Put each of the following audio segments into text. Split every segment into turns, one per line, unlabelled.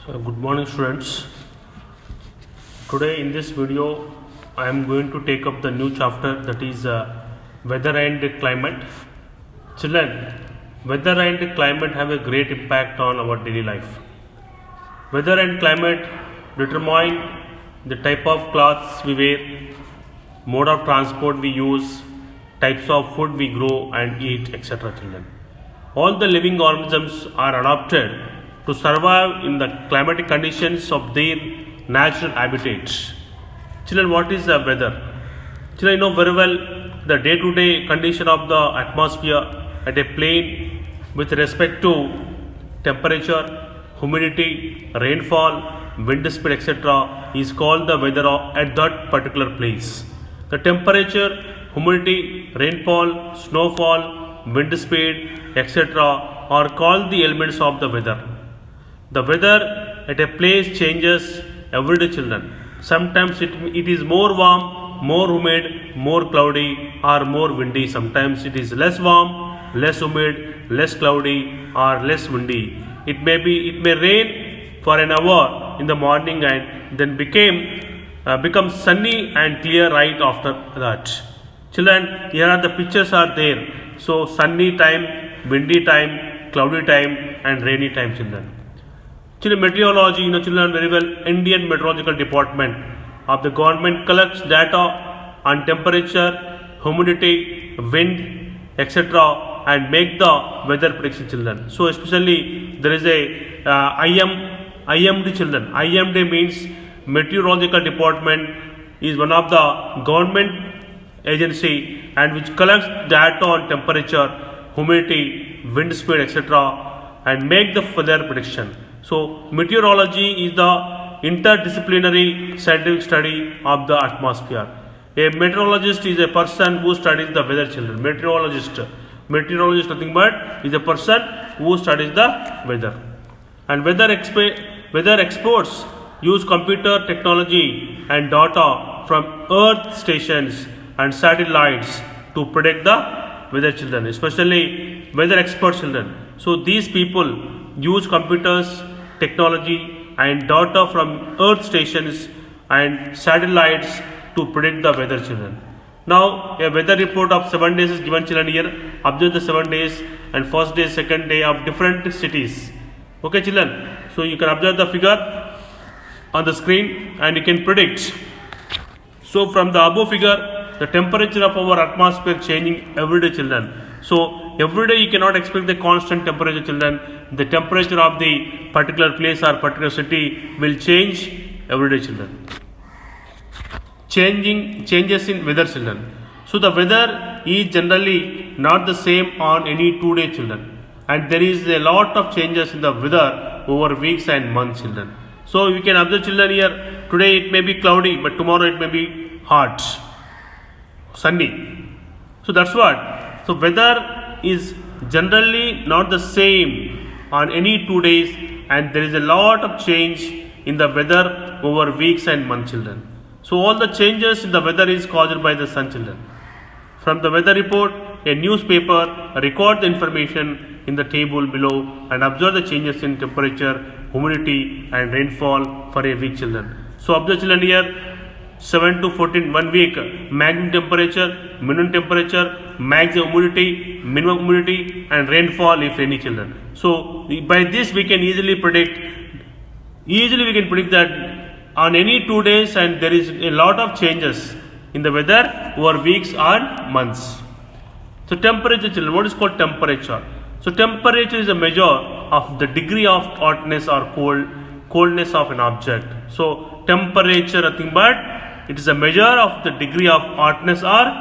So good morning students. Today in this video I am going to take up the new chapter, that is weather and climate. Children, weather and climate have a great impact on our daily life. Weather and climate determine the type of clothes we wear, mode of transport we use, types of food we grow and eat, etc. Children, all the living organisms are adapted to survive in the climatic conditions of their natural habitats. Children, what is the weather? Children, you know very well the day-to-day condition of the atmosphere at a plane with respect to temperature, humidity, rainfall, wind speed, etc. is called the weather at that particular place. The temperature, humidity, rainfall, snowfall, wind speed, etc. are called the elements of the weather. The weather at a place changes every day, children. Sometimes it is more warm, more humid, more cloudy, or more windy. Sometimes it is less warm, less humid, less cloudy, or less windy. It may rain for an hour in the morning and then become sunny and clear right after that. Children, here are the pictures are there. So sunny time, windy time, cloudy time, and rainy time, children. Children, meteorology, children very well, Indian Meteorological Department of the government collects data on temperature, humidity, wind, etc. and make the weather prediction, children. So especially there is a IMD, children. IMD means Meteorological Department is one of the government agency and which collects data on temperature, humidity, wind speed, etc. and make the weather prediction. So meteorology is the interdisciplinary scientific study of the atmosphere. A meteorologist is a person who studies the weather, children. Meteorologist nothing but is a person who studies the weather. And weather experts use computer technology and data from earth stations and satellites to predict the weather, children, especially weather expert, children. So these people use computers, technology and data from earth stations and satellites to predict the weather, children. Now a weather report of 7 days is given, children. Here observe the 7 days and first day, second day of different cities. Okay, children, so you can observe the figure on the screen and you can predict. So from the above figure, the temperature of our atmosphere changing every day, children. So every day you cannot expect the constant temperature, children. The temperature of the particular place or particular city will change every day, children. Changes in weather, children. So the weather is generally not the same on any 2 day, children. And there is a lot of changes in the weather over weeks and months, children. So you can observe, children, here today it may be cloudy, but tomorrow it may be hot, sunny. So that's what. So weather is generally not the same on any 2 days, and there is a lot of change in the weather over weeks and months, children. So all the changes in the weather is caused by the sun, children. From the weather report, a newspaper record the information in the table below and observe the changes in temperature, humidity and rainfall for a week, children. So observe, children, here 7 to 14, 1 week, maximum temperature, minimum temperature, maximum humidity, minimum humidity and rainfall if any, children. So by this we can easily predict that on any 2 days and there is a lot of changes in the weather over weeks and months. So temperature, children, what is called temperature? So temperature is a measure of the degree of hotness or coldness of an object. So temperature nothing but it is a measure of the degree of hotness or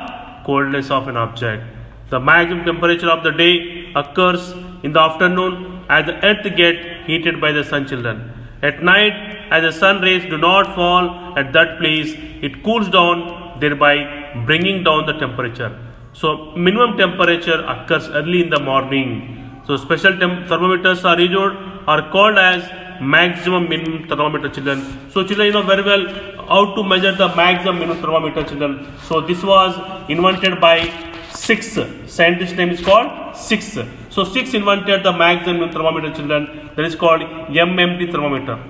coldness of an object. The maximum temperature of the day occurs in the afternoon as the earth gets heated by the sun, children. At night, as the sun rays do not fall at that place, it cools down, thereby bringing down the temperature. So minimum temperature occurs early in the morning. So special thermometers are called as maximum minimum thermometer, children. So children, you know very well how to measure the maximum minimum thermometer, children. So this was invented by Sixth. Scientist name is called Sixth. So Sixth invented the maximum thermometer, children. That is called MMT thermometer.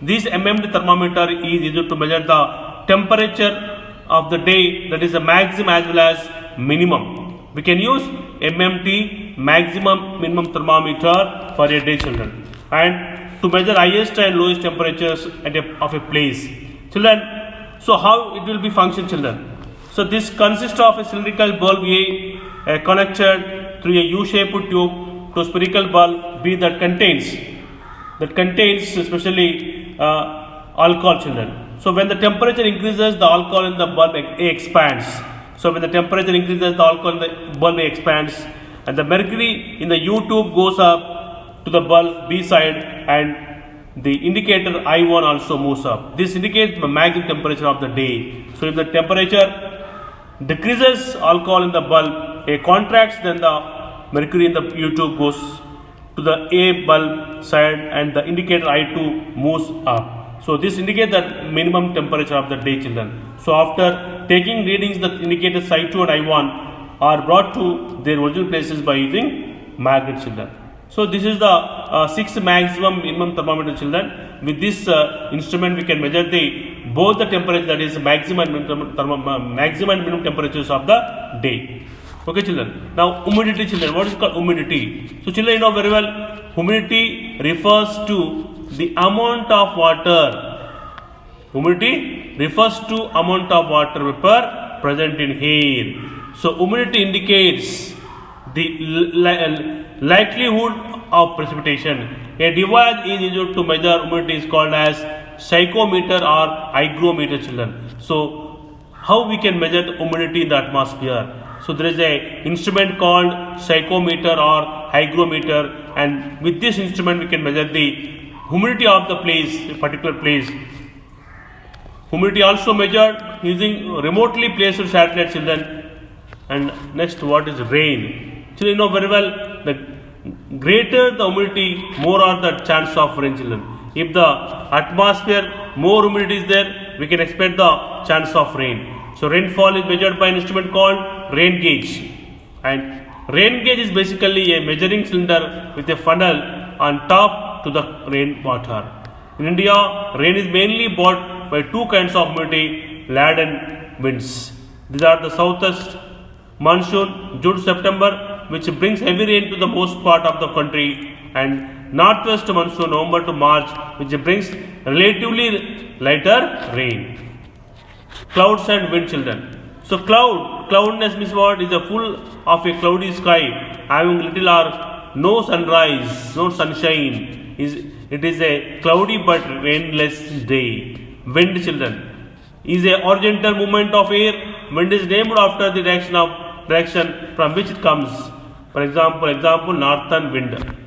This MMT thermometer is used to measure the temperature of the day, that is the maximum as well as minimum. We can use MMT, maximum minimum thermometer, for a day, children, and to measure highest and lowest temperatures of a place. Children, so how it will be function, children? So this consists of a cylindrical bulb A connected through a U-shaped tube to a spherical bulb B that contains especially alcohol, children. So when the temperature increases, the alcohol in the bulb A expands. So when the temperature increases, the alcohol in the bulb A expands, and the mercury in the U tube goes up to the bulb B side, and the indicator I1 also moves up. This indicates the maximum temperature of the day. So if the temperature decreases, alcohol in the bulb A contracts, then the mercury in the U tube goes to the A bulb side, and the indicator I2 moves up. So this indicates that minimum temperature of the day, children. So after taking readings, the indicators I2 and I1 are brought to their original places by using magnet, children. So this is the 6 maximum minimum thermometer, children. With this instrument, we can measure both the temperature, that is maximum and minimum temperatures of the day. Okay, children. Now humidity, children. What is called humidity? So children, you know very well, humidity refers to the amount of water. Humidity refers to amount of water vapor present in air. So humidity indicates the likelihood of precipitation. A device is used to measure humidity is called as psychrometer or hygrometer, children. So how we can measure the humidity in the atmosphere? So there is a instrument called psychrometer or hygrometer, and with this instrument we can measure the humidity of the place, a particular place. Humidity also measured using remotely placed satellite, children. And next, what is rain? Children, you know very well, the greater the humidity, more are the chance of rain, children. If the atmosphere more humidity is there, we can expect the chance of rain. So rainfall is measured by an instrument called rain gauge, and rain gauge is basically a measuring cylinder with a funnel on top to the rainwater. In India, rain is mainly brought by two kinds of humidity, laden winds. These are the southwest monsoon, June-September, which brings heavy rain to the most part of the country, and northwest monsoon, November to March, which brings relatively lighter rain. Clouds and wind, children. So cloudness means what? Is a full of a cloudy sky having little or no sunrise, no sunshine. It is a cloudy but rainless day. Wind, children, is a horizontal movement of air. Wind is named after the direction from which it comes. For example, northern wind.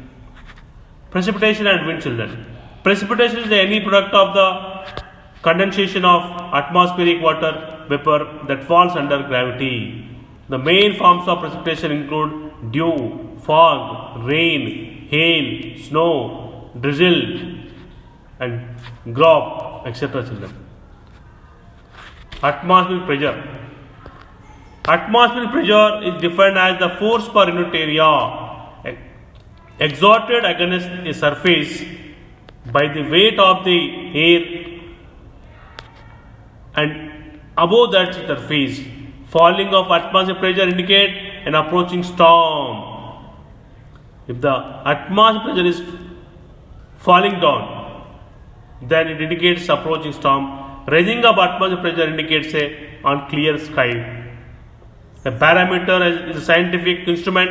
Precipitation and wind, children. Precipitation is any product of the condensation of atmospheric water vapor that falls under gravity. The main forms of precipitation include dew, fog, rain, hail, snow, drizzle, and grop, etc., children. Atmospheric pressure. Atmospheric pressure is defined as the force per unit area exerted against a surface by the weight of the air and above that surface. Falling of atmospheric pressure indicate an approaching storm. If the atmospheric pressure is falling down, then it indicates approaching storm. Rising of atmospheric pressure indicates a on clear sky. A barometer is a scientific instrument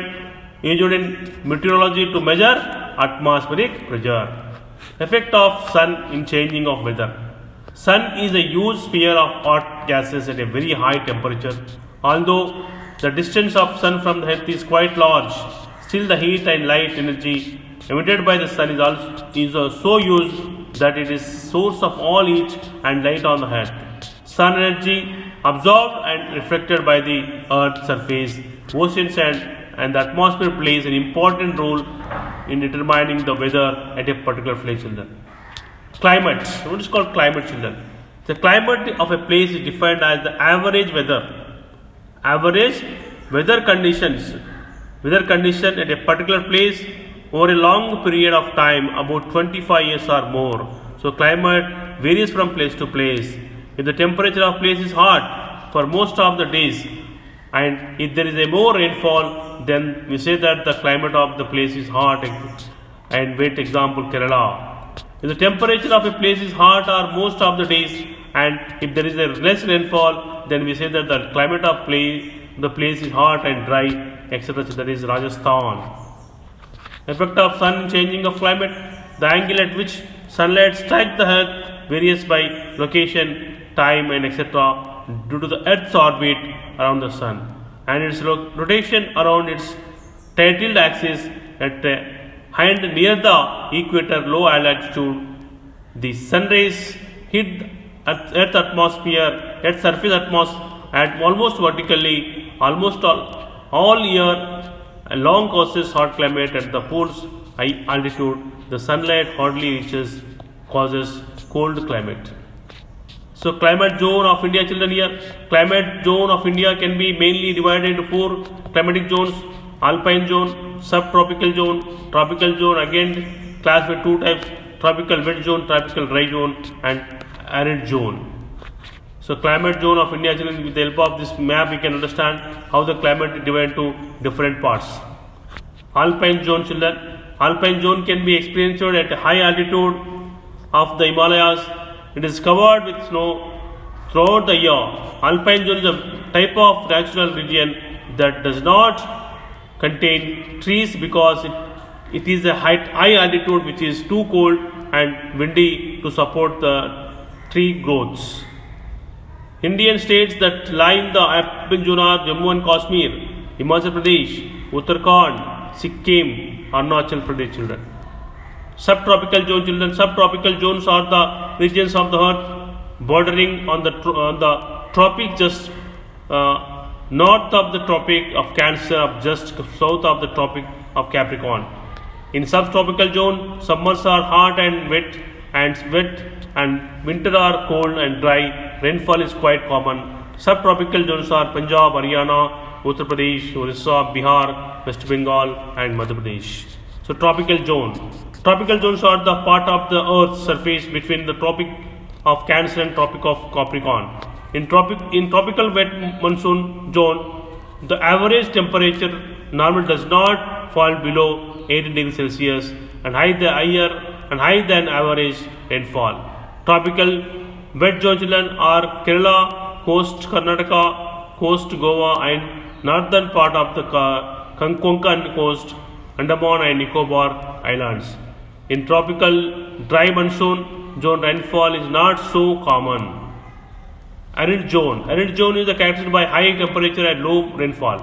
used in meteorology to measure atmospheric pressure. Effect of sun in changing of weather. Sun is a huge sphere of hot gases at a very high temperature. Although the distance of sun from the earth is quite large, still the heat and light energy emitted by the sun is so used that it is source of all heat and light on the earth. Sun energy absorbed and reflected by the earth's surface, oceans and the atmosphere plays an important role in determining the weather at a particular place, children. Climate. What is called climate, children? The climate of a place is defined as the average weather. Average weather conditions. Weather condition at a particular place over a long period of time, about 25 years or more. So climate varies from place to place. If the temperature of place is hot for most of the days, and if there is a more rainfall, then we say that the climate of the place is hot and wet. Example, Kerala. If the temperature of a place is hot or most of the days, and if there is a less rainfall, then we say that the climate of the place is hot and dry, etc. That is Rajasthan. Effect of sun changing of climate. The angle at which sunlight strikes the earth varies by location, time, and etc. due to the earth's orbit around the sun and its rotation around its tilted axis at and near the equator low altitude. The sun rays hit Earth atmosphere, Earth surface atmosphere at almost vertically, almost all year long causes hot climate at the poles high altitude. The sunlight hardly reaches, causes cold climate. So climate zone of India, children, here. Climate zone of India can be mainly divided into 4 climatic zones: alpine zone, subtropical zone, tropical zone. Again classified 2 types: tropical wet zone, tropical dry zone, and arid zone. So climate zone of India, children, with the help of this map we can understand how the climate is divided into different parts. Alpine zone, children. Alpine zone can be experienced at a high altitude of the Himalayas. It is covered with snow throughout the year. Alpine zone is a type of natural region that does not contain trees because it is a high altitude which is too cold and windy to support the tree growths. Indian states that lie in the alpine zone are Jammu and Kashmir, Himachal Pradesh, Uttarakhand, Sikkim, Arunachal Pradesh, children. Subtropical zone, children. Subtropical zones are the regions of the earth bordering on the tropic, just north of the Tropic of Cancer, just south of the Tropic of Capricorn. In subtropical zone, summers are hot and wet, and winter are cold and dry. Rainfall is quite common. Subtropical zones are Punjab, Haryana, Uttar Pradesh, Orissa, Bihar, West Bengal, and Madhya Pradesh. So tropical zone. Tropical zones are the part of the Earth's surface between the Tropic of Cancer and Tropic of Capricorn. In tropical wet monsoon zone, the average temperature normal does not fall below 18 degrees Celsius and higher than average rainfall. Tropical wet zone, children, are Kerala, coast Karnataka, coast Goa, and northern part of the Konkan coast, Andaman and Nicobar Islands. In tropical dry monsoon zone, rainfall is not so common. Arid zone. Arid zone is characterized by high temperature and low rainfall.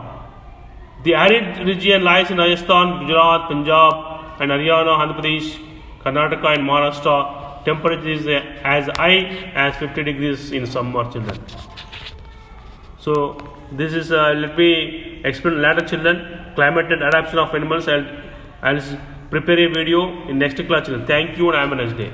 The arid region lies in Rajasthan, Gujarat, Punjab, and Haryana, Andhra Pradesh, Karnataka, and Maharashtra. Temperature is as high as 50 degrees in summer, children. So this is let me explain later, children. Climate and adaptation of animals. I'll prepare a video in next class, children. Thank you and have a nice day.